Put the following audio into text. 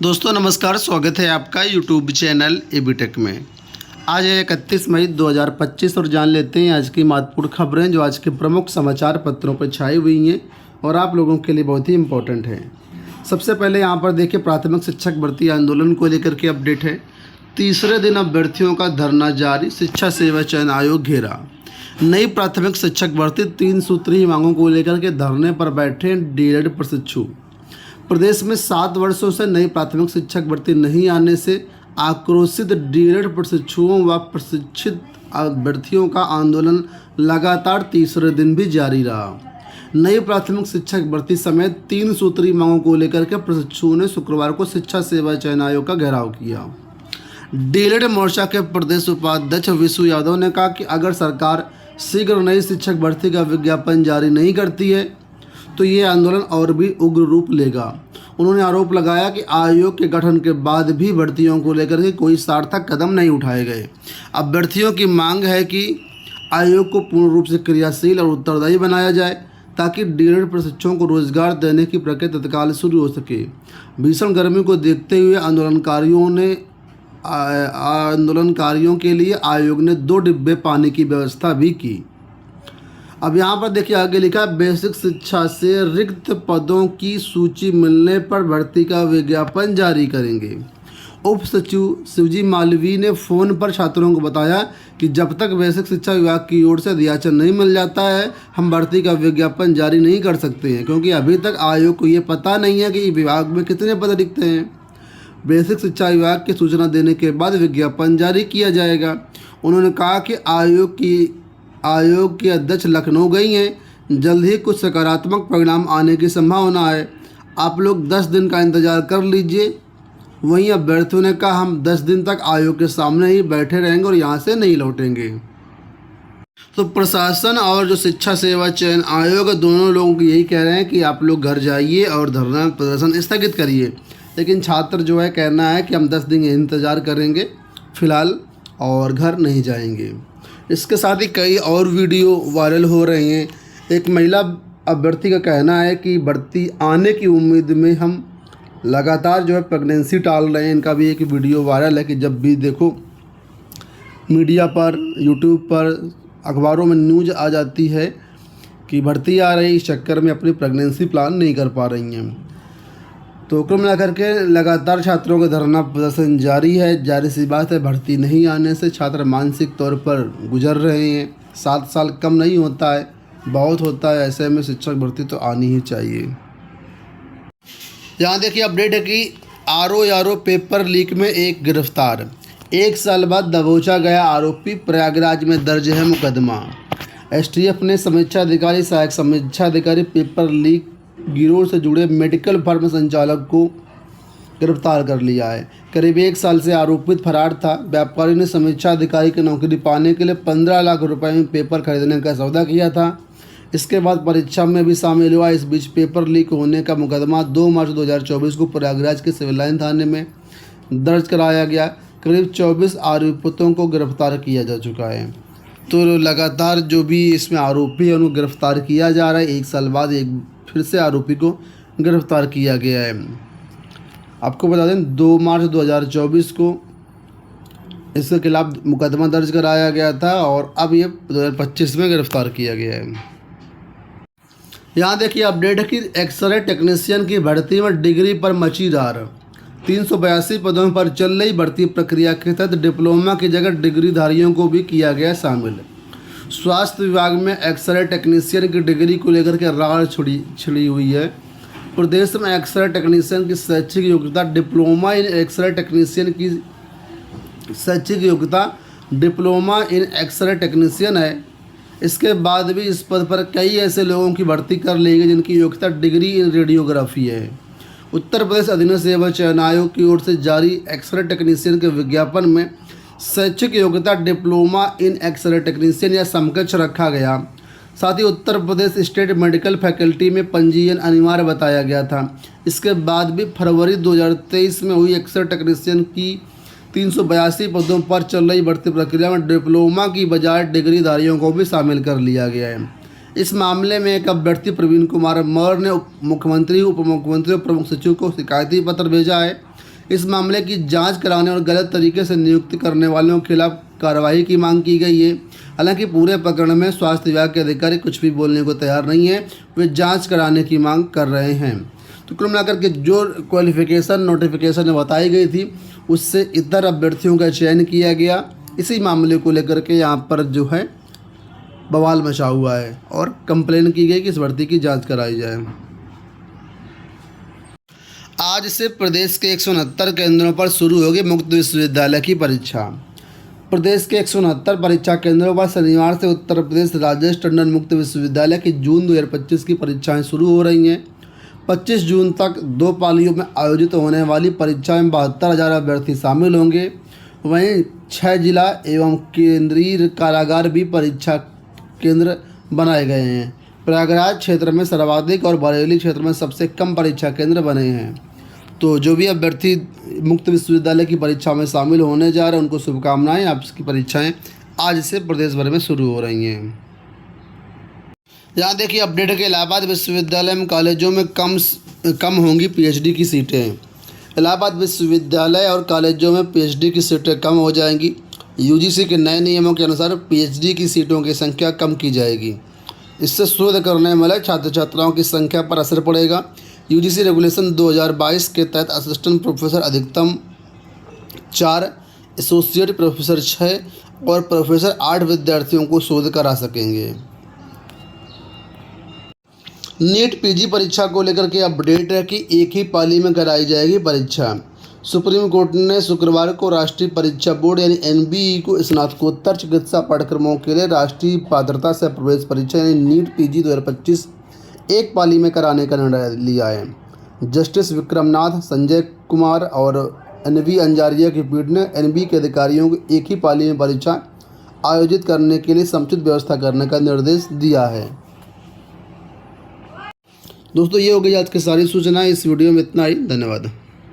दोस्तों नमस्कार, स्वागत है आपका यूट्यूब चैनल एबीटेक में। आज है 31 मई 2025 और जान लेते हैं आज की महत्वपूर्ण खबरें जो आज के प्रमुख समाचार पत्रों पर छाई हुई हैं और आप लोगों के लिए बहुत ही इम्पोर्टेंट है। सबसे पहले यहाँ पर देखिए, प्राथमिक शिक्षक भर्ती आंदोलन को लेकर के अपडेट है। तीसरे दिन अभ्यर्थियों का धरना जारी, शिक्षा सेवा चयन आयोग घेरा। नई प्राथमिक शिक्षक भर्ती 3 सूत्रीय मांगों को लेकर के धरने पर बैठे डीएलएड प्रशिक्षु। प्रदेश में 7 वर्षों से नई प्राथमिक शिक्षक भर्ती नहीं आने से आक्रोशित डीएलएड प्रशिक्षुओं व प्रशिक्षित अभ्यर्थियों का आंदोलन लगातार तीसरे दिन भी जारी रहा। नई प्राथमिक शिक्षक भर्ती समेत 3 सूत्रीय मांगों को लेकर के प्रशिक्षुओं ने शुक्रवार को शिक्षा सेवा चयन आयोग का घेराव किया। डीएलएड मोर्चा के प्रदेश उपाध्यक्ष विशु यादव ने कहा कि अगर सरकार शीघ्र नई शिक्षक भर्ती का विज्ञापन जारी नहीं करती है तो ये आंदोलन और भी उग्र रूप लेगा। उन्होंने आरोप लगाया कि आयोग के गठन के बाद भी भर्तियों को लेकर के कोई सार्थक कदम नहीं उठाए गए। अभ्यर्थियों की मांग है कि आयोग को पूर्ण रूप से क्रियाशील और उत्तरदायी बनाया जाए ताकि डीएलएड प्रशिक्षुओं को रोजगार देने की प्रक्रिया तत्काल शुरू हो सके। भीषण गर्मी को देखते हुए आंदोलनकारियों के लिए आयोग ने 2 डिब्बे पानी की व्यवस्था भी की। अब यहाँ पर देखिए आगे लिखा, बेसिक शिक्षा से रिक्त पदों की सूची मिलने पर भर्ती का विज्ञापन जारी करेंगे। उप सचिव शिवजी मालवीय ने फ़ोन पर छात्रों को बताया कि जब तक बेसिक शिक्षा विभाग की ओर से दियाचन नहीं मिल जाता है हम भर्ती का विज्ञापन जारी नहीं कर सकते हैं, क्योंकि अभी तक आयोग को ये पता नहीं है कि विभाग में कितने पद रिक्त हैं। बेसिक शिक्षा विभाग की सूचना देने के बाद विज्ञापन जारी किया जाएगा। उन्होंने कहा कि आयोग की अध्यक्ष लखनऊ गई हैं, जल्द ही कुछ सकारात्मक परिणाम आने की संभावना है। आप लोग 10 दिन का इंतज़ार कर लीजिए। वहीं अभ्यर्थियों ने कहा हम 10 दिन तक आयोग के सामने ही बैठे रहेंगे और यहाँ से नहीं लौटेंगे। तो प्रशासन और जो शिक्षा सेवा चयन आयोग दोनों लोग यही कह रहे हैं कि आप लोग घर जाइए और धरना प्रदर्शन स्थगित करिए, लेकिन छात्र जो है कहना है कि हम 10 दिन इंतज़ार करेंगे फिलहाल और घर नहीं जाएंगे। इसके साथ ही कई और वीडियो वायरल हो रहे हैं। एक महिला अभ्यर्थी का कहना है कि भर्ती आने की उम्मीद में हम लगातार जो है प्रेगनेंसी टाल रहे हैं। इनका भी एक वीडियो वायरल है कि जब भी देखो मीडिया पर, यूट्यूब पर, अखबारों में न्यूज़ आ जाती है कि भर्ती आ रही, इस चक्कर में अपनी प्रेगनेंसी प्लान नहीं कर पा रही हैं। तो कुल मिलाकर के लगातार छात्रों का धरना प्रदर्शन जारी है। जारी सी बात है, भर्ती नहीं आने से छात्र मानसिक तौर पर गुजर रहे हैं। 7 साल कम नहीं होता है, बहुत होता है। ऐसे में शिक्षक भर्ती तो आनी ही चाहिए। यहाँ देखिए अपडेट है कि आरओ पेपर लीक में एक गिरफ्तार। 1 साल बाद दबोचा गया आरोपी, प्रयागराज में दर्ज है मुकदमा। एसटीएफ ने समीक्षा अधिकारी, सहायक समीक्षा अधिकारी, पेपर लीक गिरोह से जुड़े मेडिकल फर्म संचालक को गिरफ्तार कर लिया है। करीब 1 साल से आरोपित फरार था। व्यापारी ने समीक्षा अधिकारी की नौकरी पाने के लिए 15 लाख रुपए में पेपर खरीदने का सौदा किया था। इसके बाद परीक्षा में भी शामिल हुआ। इस बीच पेपर लीक होने का मुकदमा 2 मार्च 2024 को प्रयागराज के सिविल लाइन थाने में दर्ज कराया गया। करीब 24 आरोपितों को गिरफ्तार किया जा चुका है। तो लगातार जो भी इसमें आरोपी है उनको गिरफ्तार किया जा रहा है। 1 साल बाद एक फिर से आरोपी को गिरफ्तार किया गया है। आपको बता दें 2 मार्च 2024 को इसके खिलाफ मुकदमा दर्ज कराया गया था और अब ये 2025 में गिरफ्तार किया गया है। यहाँ देखिए अपडेट है कि एक्सरे टेक्नीशियन की भर्ती में डिग्री पर मची रार। 382 पदों पर चल रही भर्ती प्रक्रिया के तहत डिप्लोमा की जगह डिग्रीधारियों को भी किया गया शामिल। स्वास्थ्य विभाग में एक्सरे टेक्नीशियन की डिग्री को लेकर के रार छिड़ी हुई है। प्रदेश में एक्सरे टेक्नीशियन की शैक्षिक योग्यता डिप्लोमा इन एक्सरे टेक्नीशियन की शैक्षिक योग्यता डिप्लोमा इन एक्सरे टेक्नीशियन है। इसके बाद भी इस पद पर कई ऐसे लोगों की भर्ती कर ली गई जिनकी योग्यता डिग्री इन रेडियोग्राफी है। उत्तर प्रदेश अधीन सेवा चयन आयोग की ओर से जारी एक्सरे टेक्नीशियन के विज्ञापन में शैक्षिक योग्यता डिप्लोमा इन एक्सरे टेक्नीशियन या समकक्ष रखा गया। साथ ही Uttar Pradesh state medical faculty में पंजीयन अनिवार्य बताया गया था। इसके बाद भी फरवरी 2023 में हुई एक्सरे टेक्नीशियन की 382 पदों पर चल रही भर्ती प्रक्रिया में डिप्लोमा की बजाय डिग्रीधारियों को भी शामिल कर लिया गया है। इस मामले में एक अभ्यर्थी प्रवीण कुमार मौर्य ने मुख्यमंत्री, उप मुख्यमंत्री और प्रमुख सचिव को शिकायती पत्र भेजा है। इस मामले की जांच कराने और गलत तरीके से नियुक्ति करने वालों के खिलाफ कार्रवाई की मांग की गई है। हालांकि पूरे प्रकरण में स्वास्थ्य विभाग के अधिकारी कुछ भी बोलने को तैयार नहीं है, वे जांच कराने की मांग कर रहे हैं। तो कुल मिलाकर के जो क्वालिफिकेशन नोटिफिकेशन में बताई गई थी उससे इतर अभ्यर्थियों का चयन किया गया। इसी मामले को लेकर के यहाँ पर जो है बवाल मचा हुआ है और कंप्लेन की गई कि इस भर्ती की जांच कराई जाए। आज से प्रदेश के 169 केंद्रों पर शुरू होगी मुक्त विश्वविद्यालय की परीक्षा। प्रदेश के 169 परीक्षा केंद्रों पर शनिवार से उत्तर प्रदेश राजेश टंडन मुक्त विश्वविद्यालय की जून 2025 की परीक्षाएं शुरू हो रही हैं। 25 जून तक 2 पालियों में आयोजित होने वाली परीक्षा में 72,000 अभ्यर्थी शामिल होंगे। वहीं 6 जिला एवं केंद्रीय कारागार भी परीक्षा केंद्र बनाए गए हैं। प्रयागराज क्षेत्र में सर्वाधिक और बरेली क्षेत्र में सबसे कम परीक्षा केंद्र बने हैं। तो जो भी अभ्यर्थी मुक्त विश्वविद्यालय की परीक्षा में शामिल होने जा रहे हैं उनको शुभकामनाएं। आपकी परीक्षाएं आज से प्रदेश भर में शुरू हो रही हैं। यहाँ देखिए अपडेट के इलाहाबाद विश्वविद्यालय में कॉलेजों में कम होंगी पीएचडी की सीटें। इलाहाबाद विश्वविद्यालय और कॉलेजों में पीएचडी की सीटें कम हो जाएंगी। यूजीसी के नए नियमों के अनुसार पीएचडी की सीटों की संख्या कम की जाएगी। इससे शोध करने वाले छात्र छात्राओं की संख्या पर असर पड़ेगा। यूजीसी रेगुलेशन 2022 के तहत असिस्टेंट प्रोफेसर अधिकतम 4, एसोसिएट प्रोफेसर 6 और प्रोफेसर 8 विद्यार्थियों को शोध करा सकेंगे। नीट पीजी परीक्षा को लेकर के अपडेट है कि एक ही पाली में कराई जाएगी परीक्षा। सुप्रीम कोर्ट ने शुक्रवार को राष्ट्रीय परीक्षा बोर्ड यानी एनबीई को स्नातकोत्तर चिकित्सा पाठ्यक्रमों के लिए राष्ट्रीय पात्रता से प्रवेश परीक्षा यानी नीट पीजी 2025 एक पाली में कराने का निर्णय लिया है। जस्टिस विक्रमनाथ, संजय कुमार और एनवी अंजारिया की पीठ ने एनबीई के अधिकारियों को एक ही पाली में परीक्षा आयोजित करने के लिए समुचित व्यवस्था करने का निर्देश दिया है। दोस्तों ये हो गई आज की सारी सूचनाएं। इस वीडियो में इतना ही। धन्यवाद।